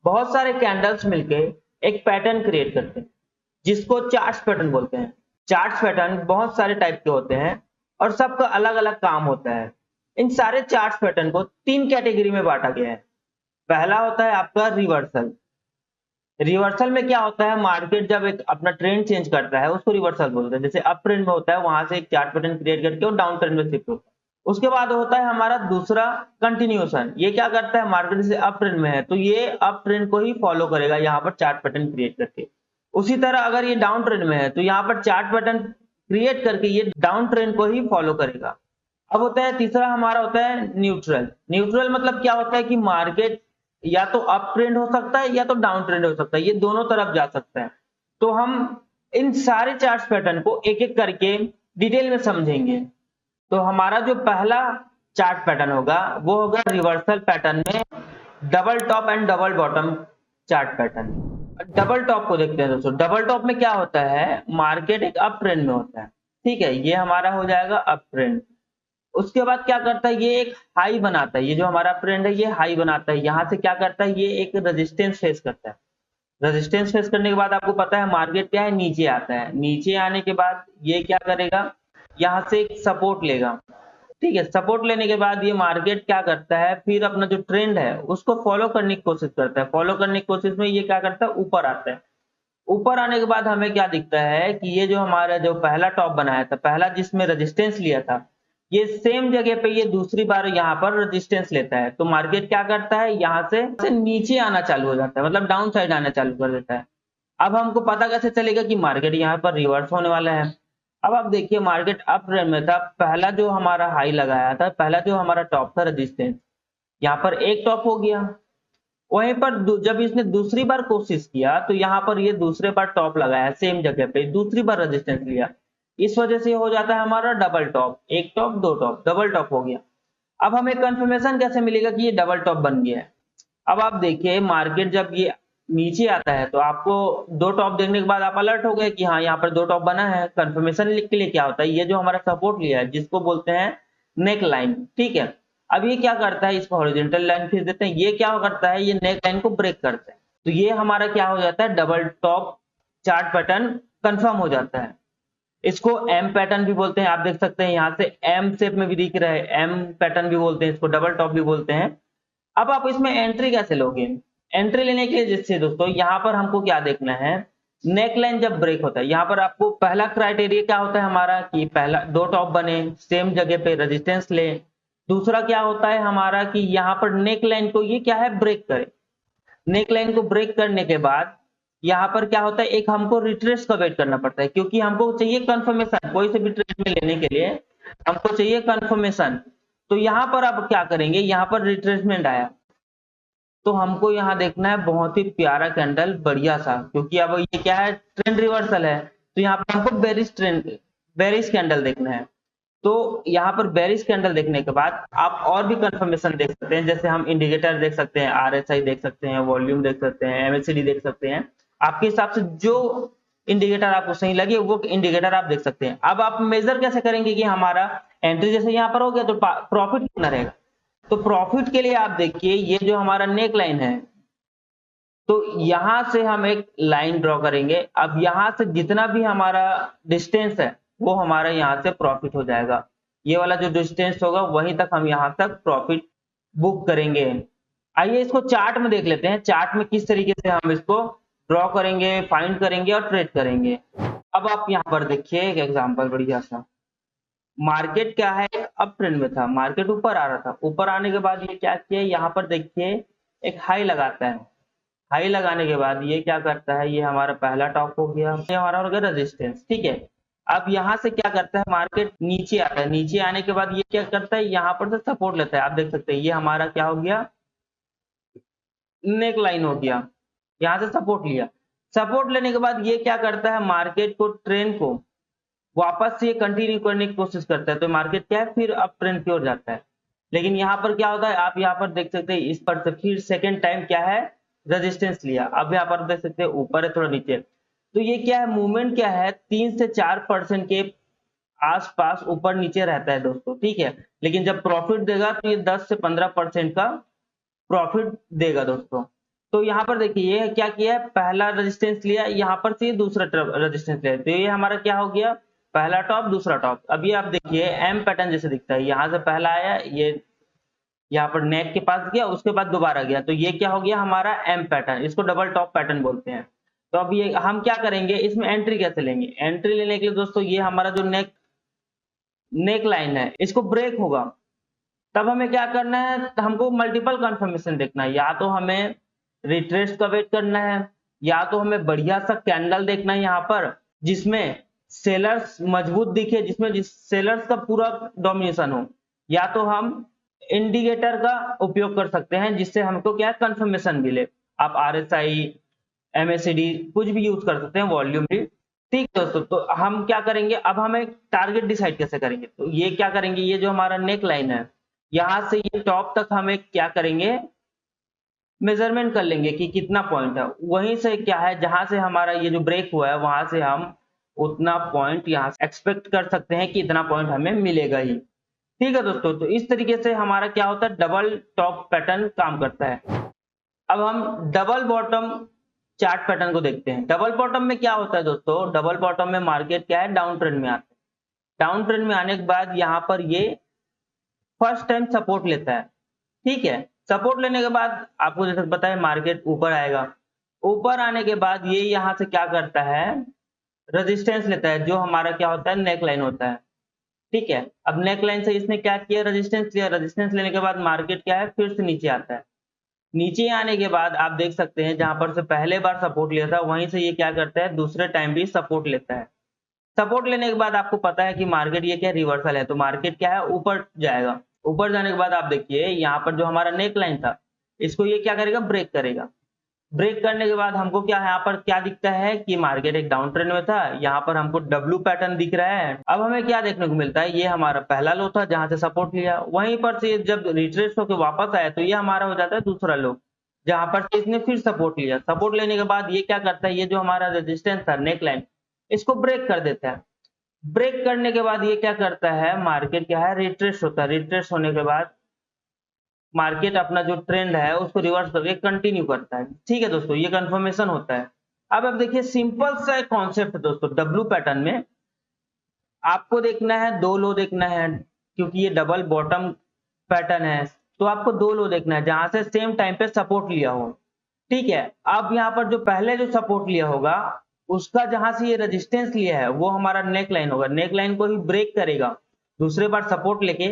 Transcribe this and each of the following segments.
बहुत सारे कैंडल्स मिलके एक पैटर्न क्रिएट करते हैं जिसको चार्ट्स पैटर्न बोलते हैं। चार्ट्स पैटर्न बहुत सारे टाइप के होते हैं और सबका अलग अलग काम होता है। इन सारे चार्ट्स पैटर्न को 3 कैटेगरी में बांटा गया है। पहला होता है आपका रिवर्सल। रिवर्सल में क्या होता है, मार्केट जब एक अपना ट्रेंड चेंज करता है उसको रिवर्सल बोलते हैं। जैसे अप ट्रेंड में होता है वहां से एक चार्ट पैटर्न क्रिएट करके वो डाउन ट्रेंड में शिफ्ट होता है। उसके बाद होता है हमारा दूसरा कंटिन्यूएशन। ये क्या करता है, मार्केट से अप ट्रेंड में है तो ये अप ट्रेंड को ही फॉलो करेगा यहाँ पर चार्ट पैटर्न क्रिएट करके। उसी तरह अगर ये डाउन ट्रेंड में है तो यहाँ पर चार्ट पैटर्न क्रिएट करके ये डाउन ट्रेंड को ही फॉलो करेगा। अब होता है तीसरा हमारा होता है न्यूट्रल। न्यूट्रल मतलब क्या होता है कि मार्केट या तो अप ट्रेंड हो सकता है या तो डाउन ट्रेंड हो सकता है, ये दोनों तरफ जा सकता है। तो हम इन सारे चार्ट पैटर्न को एक एक करके डिटेल में समझेंगे। तो हमारा जो पहला चार्ट पैटर्न होगा वो होगा रिवर्सल पैटर्न में double top and double bottom chart pattern. Double top को देखते हैं दोस्तों। डबल टॉप में क्या होता है, मार्केट एक अप ट्रेंड में होता है, ठीक है, ये हमारा हो जाएगा अप ट्रेंड। उसके बाद क्या करता है, ये एक हाई बनाता है। ये जो हमारा ट्रेंड है ये हाई बनाता है। यहां से क्या करता है, ये एक रेजिस्टेंस फेस करता है। रेजिस्टेंस फेस करने के बाद आपको पता है मार्केट क्या है, नीचे आता है। नीचे आने के बाद ये क्या करेगा, यहाँ से एक सपोर्ट लेगा, ठीक है। सपोर्ट लेने के बाद ये मार्केट क्या करता है, फिर अपना जो ट्रेंड है उसको फॉलो करने की कोशिश करता है। फॉलो करने की कोशिश में ये क्या करता है, ऊपर आता है। ऊपर आने के बाद हमें क्या दिखता है कि ये जो हमारा जो पहला टॉप बनाया था, पहला जिसमें रेजिस्टेंस लिया था, ये सेम जगह पे ये दूसरी बार यहाँ पर रेजिस्टेंस लेता है। तो मार्केट क्या करता है, यहाँ से नीचे आना चालू हो जाता है, मतलब डाउन साइड आना चालू कर देता है। अब हमको पता कैसे चलेगा कि मार्केट यहाँ पर रिवर्स होने वाला है। अब आप देखिए मार्केट अप ट्रेंड में था, पहला जो हमारा हाई लगाया था, पहला जो हमारा टॉप था रेजिस्टेंस, यहाँ पर एक टॉप हो गया। वहीं पर जब इसने दूसरी बार कोशिश किया तो यहाँ पर ये दूसरे बार टॉप लगाया सेम जगह पे, दूसरी बार रेजिस्टेंस लिया। इस वजह से हो जाता है हमारा डबल टॉप, एक टॉप दो टॉप, डबल टॉप हो गया। अब हमें कंफर्मेशन कैसे मिलेगा कि ये डबल टॉप बन गया है। अब आप देखिए मार्केट जब ये नीचे आता है तो आपको दो टॉप देखने के बाद आप अलर्ट हो गए कि हाँ यहाँ पर दो टॉप बना है। कंफर्मेशन के लिए क्या होता है, ये जो हमारा सपोर्ट लिया है जिसको बोलते हैं नेक लाइन, ठीक है। अब ये क्या करता है, इसको हॉरिजॉन्टल लाइन खींच देते हैं। ये क्या करता है, ये नेक लाइन को ब्रेक करता है। तो ये हमारा क्या हो जाता है, double top chart pattern confirm हो जाता है। इसको एम पैटर्न भी बोलते हैं। आप देख सकते हैं यहाँ से एम शेप में भी दिख रहा है, एम पैटर्न भी बोलते हैं इसको, डबल टॉप भी बोलते हैं। अब आप इसमें एंट्री कैसे लोगे, एंट्री लेने के लिए जिससे दोस्तों यहाँ पर हमको क्या देखना है, नेक लाइन जब ब्रेक होता है, यहाँ पर आपको पहला क्राइटेरिया क्या होता है हमारा कि पहला दो टॉप बने सेम जगह पे, रेजिस्टेंस ले। दूसरा क्या होता है हमारा कि यहाँ पर नेक लाइन को ये क्या है, ब्रेक करे। नेक लाइन को ब्रेक करने के बाद यहाँ पर क्या होता है, एक हमको रिट्रेस का वेट करना पड़ता है, क्योंकि हमको चाहिए कंफर्मेशन। कोई से भी ट्रेड में लेने के लिए हमको चाहिए कंफर्मेशन। तो यहाँ पर अब क्या करेंगे, यहाँ पर रिट्रेसमेंट आया तो हमको यहाँ देखना है बहुत ही प्यारा कैंडल, बढ़िया सा, क्योंकि अब ये क्या है, ट्रेंड रिवर्सल है। तो यहाँ पर हमको बेरिश कैंडल देखना है। तो यहाँ पर बेरिश कैंडल देखने के बाद आप और भी कंफर्मेशन देख सकते हैं। जैसे हम इंडिकेटर देख सकते हैं, आरएसआई देख सकते हैं, वॉल्यूम देख सकते हैं, एमएसीडी देख सकते हैं। आपके हिसाब से जो इंडिकेटर आपको सही लगे वो इंडिकेटर आप देख सकते हैं। अब आप मेजर कैसे करेंगे कि हमारा एंट्री जैसे यहाँ पर हो गया तो प्रॉफिट कितना रहेगा। तो प्रॉफिट के लिए आप देखिए ये जो हमारा नेक लाइन है, तो यहां से हम एक लाइन ड्रॉ करेंगे। अब यहां से जितना भी हमारा डिस्टेंस है वो हमारा यहां से प्रॉफिट हो जाएगा। ये वाला जो डिस्टेंस होगा वहीं तक हम यहां तक प्रॉफिट बुक करेंगे। आइए इसको चार्ट में देख लेते हैं, चार्ट में किस तरीके से हम इसको ड्रॉ करेंगे, फाइंड करेंगे और ट्रेड करेंगे। अब आप यहाँ पर देखिए एक एग्जांपल बढ़िया सा। मार्केट क्या है, अप ट्रेंड में था, मार्केट ऊपर आ रहा था। ऊपर आने के बाद ये क्या किया, यहाँ पर देखिए एक हाई लगाता है। हाई लगाने के बाद ये क्या करता है, ये हमारा पहला टॉप हो गया, ये हमारा हो गया रेजिस्टेंस, ठीक है। अब यहाँ से क्या करता है, मार्केट नीचे आता है। नीचे आने के बाद ये क्या करता है, यहाँ पर से सपोर्ट लेता है। आप देख सकते हैं ये हमारा क्या हो गया, नेक लाइन हो गया। यहाँ से सपोर्ट लिया। सपोर्ट लेने के बाद ये क्या करता है, मार्केट को, ट्रेंड को वापस से कंटिन्यू करने की कोशिश करता है। तो मार्केट क्या है, फिर अप ट्रेंड की ओर जाता है। लेकिन यहाँ पर क्या होता है, आप यहाँ पर देख सकते हैं इस पर से फिर सेकेंड टाइम क्या है, रेजिस्टेंस लिया। अब यहाँ पर देख सकते हैं ऊपर है थोड़ा नीचे। तो ये क्या है, मूवमेंट क्या है, 3 से 4% के आसपास ऊपर नीचे रहता है दोस्तों, ठीक है। लेकिन जब प्रॉफिट देगा तो ये 10 से 15% का प्रॉफिट देगा दोस्तों। तो यहाँ पर देखिए ये क्या किया है, पहला रेजिस्टेंस लिया, यहाँ पर से दूसरा रेजिस्टेंस लिया, तो ये हमारा क्या हो गया, पहला टॉप दूसरा टॉप। अभी आप देखिए एम पैटर्न जैसे दिखता है, यहाँ से पहला आया, ये यहाँ पर नेक के पास गया, उसके बाद दोबारा गया, तो ये क्या हो गया हमारा एम पैटर्न, इसको डबल टॉप पैटर्न बोलते हैं। तो अब ये हम क्या करेंगे, इसमें एंट्री कैसे लेंगे, एंट्री लेने के लिए दोस्तों ये हमारा जो नेक लाइन है इसको ब्रेक होगा, तब हमें क्या करना है, हमको मल्टीपल कंफर्मेशन देखना है, या तो हमें रिट्रेस का वेट करना है, या तो हमें बढ़िया सा कैंडल देखना है यहाँ पर जिसमें सेलर्स मजबूत दिखे, जिसमें सेलर्स का पूरा डोमिनेशन हो, या तो हम इंडिकेटर का उपयोग कर सकते हैं जिससे हमको क्या कंफर्मेशन मिले। आप RSI MACD कुछ भी यूज कर सकते हैं, वॉल्यूम भी। ठीक दोस्तों, तो हम क्या करेंगे, अब हमें टारगेट डिसाइड कैसे करेंगे, तो ये क्या करेंगे, ये जो हमारा नेक लाइन है यहाँ से ये टॉप तक हमें क्या करेंगे, मेजरमेंट कर लेंगे कि कितना पॉइंट है, वहीं से क्या है जहां से हमारा ये जो ब्रेक हुआ है वहां से हम उतना पॉइंट यहाँ से एक्सपेक्ट कर सकते हैं कि इतना पॉइंट हमें मिलेगा ही। ठीक है दोस्तों, तो इस तरीके से हमारा क्या होता है, डबल टॉप पैटर्न काम करता है। अब हम डबल बॉटम चार्ट पैटर्न को देखते हैं। डबल बॉटम में क्या होता है दोस्तों, डबल बॉटम में मार्केट क्या है, डाउन ट्रेंड में आता है। डाउन ट्रेंड में आने के बाद यहाँ पर ये फर्स्ट टाइम सपोर्ट लेता है। ठीक है, सपोर्ट लेने के बाद आपको जैसे पता है मार्केट ऊपर आएगा, ऊपर आने के बाद ये यहाँ से क्या करता है, रेजिस्टेंस लेता है, जो हमारा क्या होता है, नेक लाइन होता है। ठीक है, अब नेक लाइन से इसने क्या किया, रेजिस्टेंस लिया, रेजिस्टेंस लेने के बाद मार्केट क्या है, फिर से नीचे आता है। नीचे आने के बाद आप देख सकते हैं जहां पर से पहले बार सपोर्ट लिया था वहीं से ये क्या करता है, दूसरे टाइम भी सपोर्ट लेता है। सपोर्ट लेने के बाद आपको पता है कि मार्केट ये क्या रिवर्सल है, तो मार्केट क्या है, ऊपर जाएगा। ऊपर जाने के बाद आप देखिए यहाँ पर जो हमारा नेक लाइन था इसको ये क्या करेगा, ब्रेक करेगा। ब्रेक करने के बाद हमको क्या यहाँ पर क्या दिखता है कि मार्केट एक डाउन ट्रेंड में था, यहाँ पर हमको डब्ल्यू पैटर्न दिख रहा है। अब हमें क्या देखने को मिलता है, ये हमारा पहला लो था जहां से सपोर्ट लिया, वहीं पर से जब रिट्रेस होकर वापस आया तो ये हमारा हो जाता है दूसरा लो, जहां पर से इसने फिर सपोर्ट लिया। सपोर्ट लेने के बाद ये क्या करता है, ये जो हमारा रेजिस्टेंस था नेक लाइन इसको ब्रेक कर देता है। ब्रेक करने के बाद ये क्या करता है, मार्केट क्या है, रिट्रेस होता है। रिट्रेस होने के बाद मार्केट अपना जो ट्रेंड है उसको रिवर्स करके कंटिन्यू करता है। ठीक है दोस्तों, ये कंफर्मेशन होता है। अब देखिए सिंपल सा कॉन्सेप्ट दोस्तों, डब्ल्यू पैटर्न में आपको देखना है, दो लो देखना है, क्योंकि ये डबल बॉटम पैटर्न है तो आपको दो लो देखना है जहां से सेम टाइम पे सपोर्ट लिया हो। ठीक है, अब यहाँ पर जो पहले जो सपोर्ट लिया होगा उसका जहां से ये रेजिस्टेंस लिया है वो हमारा नेक लाइन होगा, नेक लाइन को ही ब्रेक करेगा दूसरे बार सपोर्ट लेके,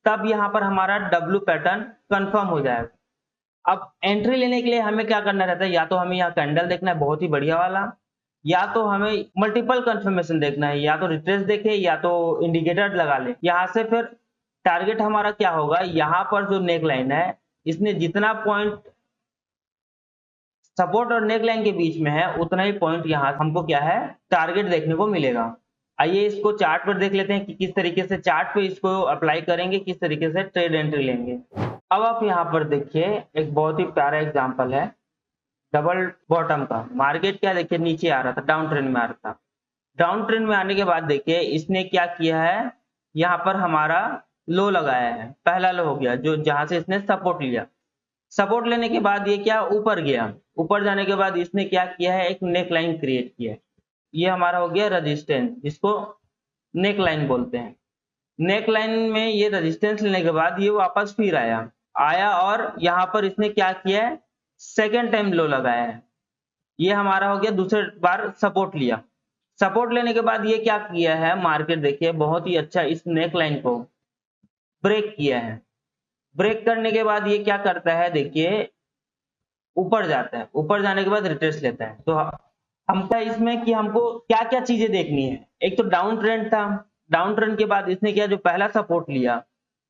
तब यहाँ पर हमारा डब्ल्यू पैटर्न कंफर्म हो जाएगा। अब एंट्री लेने के लिए हमें क्या करना रहता है, या तो हमें यहाँ कैंडल देखना है बहुत ही बढ़िया वाला, या तो हमें मल्टीपल कंफर्मेशन देखना है, या तो रिट्रेस देखे या तो इंडिकेटर लगा ले। यहाँ से फिर टारगेट हमारा क्या होगा, यहाँ पर जो नेक लाइन है इसने जितना पॉइंट सपोर्ट और नेक लाइन के बीच में है उतना ही पॉइंट यहाँ हमको क्या है, टारगेट देखने को मिलेगा। आइए इसको चार्ट पर देख लेते हैं कि किस तरीके से चार्ट पे इसको अप्लाई करेंगे, किस तरीके से ट्रेड एंट्री लेंगे। अब आप यहाँ पर देखिए एक बहुत ही प्यारा एग्जांपल है डबल बॉटम का। मार्केट क्या देखिए नीचे आ रहा था, डाउन ट्रेंड में आ रहा था। डाउन ट्रेंड में आने के बाद देखिए इसने क्या किया है, यहाँ पर हमारा लो लगाया है, पहला लो हो गया जो जहां से इसने सपोर्ट लिया। सपोर्ट लेने के बाद ये क्या ऊपर गया, ऊपर जाने के बाद इसने क्या किया है, एक नेक लाइन क्रिएट किया है। ये हमारा हो गया रेजिस्टेंस, जिसको नेक लाइन बोलते हैं। नेक लाइन में ये रेजिस्टेंस लेने के बाद ये वापस फिर आया और यहाँ पर इसने क्या किया है, सेकेंड टाइम लो लगाया है। ये हमारा हो गया दूसरे बार सपोर्ट लिया। सपोर्ट लेने के बाद ये क्या किया है, मार्केट देखिए बहुत ही अच्छा इस नेक लाइन को ब्रेक किया है। ब्रेक करने के बाद ये क्या करता है, देखिए ऊपर जाता है, ऊपर जाने के बाद रिट्रेस लेता है। तो हमका इसमें कि हमको क्या क्या चीजें देखनी है, एक तो डाउन ट्रेंड था, डाउन ट्रेंड के बाद इसने किया जो पहला सपोर्ट लिया,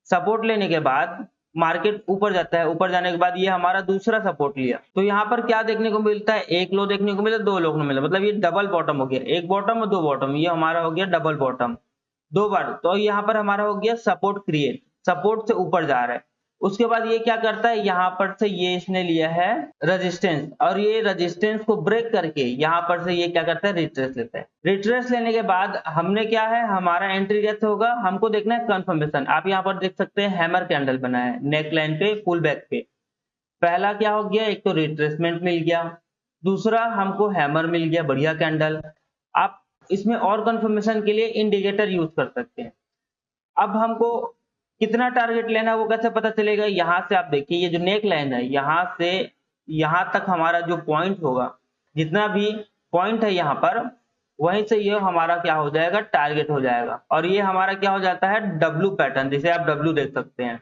सपोर्ट लेने के बाद मार्केट ऊपर जाता है, ऊपर जाने के बाद ये हमारा दूसरा सपोर्ट लिया। तो यहाँ पर क्या देखने को मिलता है, एक लो देखने को मिला, दो लो मिला, मतलब ये डबल बॉटम हो गया, एक बॉटम और दो बॉटम, ये हमारा हो गया डबल बॉटम दो बार। तो यहाँ पर हमारा हो गया सपोर्ट क्रिएट, सपोर्ट से ऊपर जा रहा है। उसके बाद ये क्या करता है, यहाँ पर से ये इसने लिया है रेजिस्टेंस, और ये रेजिस्टेंस को ब्रेक करके यहाँ पर से ये क्या करता है, रिट्रेस लेता है। रिट्रेस लेने के बाद हमने क्या है, हमारा एंट्री कैसे होगा, हमको देखना है कंफर्मेशन। आप यहाँ पर देख सकते हैं हैमर कैंडल बना है नेक लाइन पे, पुल बैक पे। पहला क्या हो गया, एक तो रिट्रेसमेंट मिल गया, दूसरा हमको हैमर मिल गया, बढ़िया कैंडल। आप इसमें और कंफर्मेशन के लिए इंडिकेटर यूज कर सकते हैं। अब हमको कितना टारगेट लेना है वो कैसे पता चलेगा, यहाँ से आप देखिए ये जो नेक लाइन है, यहाँ से यहाँ तक हमारा जो पॉइंट होगा, जितना भी पॉइंट है यहाँ पर, वहीं से ये हमारा क्या हो जाएगा, टारगेट हो जाएगा। और ये हमारा क्या हो जाता है, डब्ल्यू पैटर्न, जिसे आप डब्ल्यू देख सकते हैं।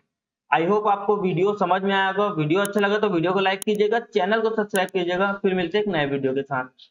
आई होप आपको वीडियो समझ में आएगा। वीडियो अच्छा लगा तो वीडियो को लाइक कीजिएगा, चैनल को सब्सक्राइब कीजिएगा। फिर मिलते हैं एक नए वीडियो के साथ।